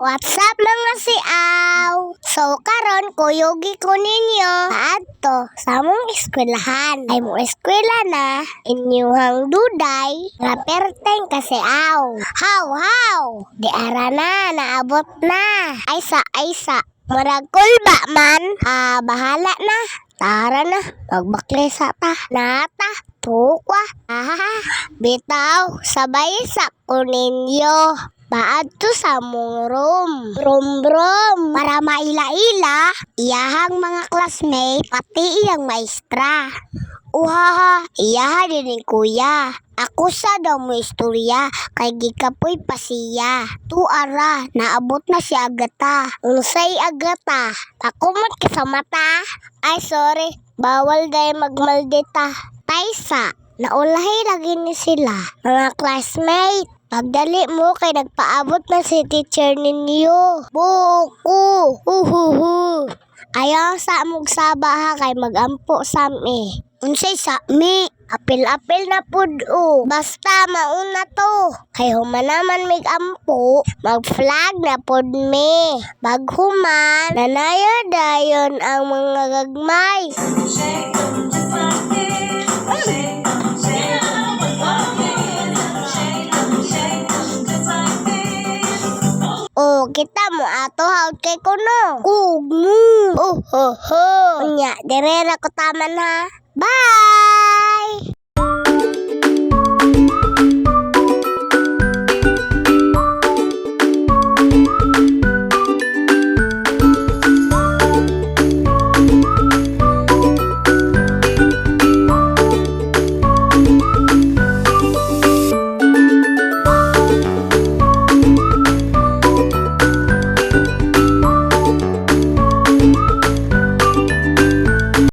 What's up mga siaw? So karon kuyugi ko ninyo adto sa among eskwelahan. Ay mo eskwela na inyuhang duday nga perteng kasiaw. How? Di ara na naabot na. Aysa. Murag kulba man. Bahala na. Tara na, magbaklesa ta. Nata, tukwa. Bitaw, sabay sa kuninyo. Baadto sa mong room. Para maila-ila, iyahang mga classmate, pati iyang maestra. Uhaha, iyaha din ni kuya. Ako sa daw mo istorya, kay gikapoy pa siya. Tuara, naabot na si Agata. Unsay Agata? Ako man sa mata. Ay sorry, bawal day magmaldita. Taysa, naulahi lagi ni sila. Mga classmate. Pagdali mo kay nagpaabot na si teacher ninyo. Buko! Uhuhu! Ayaw sa mong saba ha kay magampo sami. Unsay sami? Apil-apil na pud o. Basta mauna to. Kay humanaman mig ampo, mag-flag na pud me. Baghuman, nanaya-dayon ang mga gagmay. Oh, kita mo ato haud kay kuno. Ugmo. Unya, direra ko taman ha. Bye!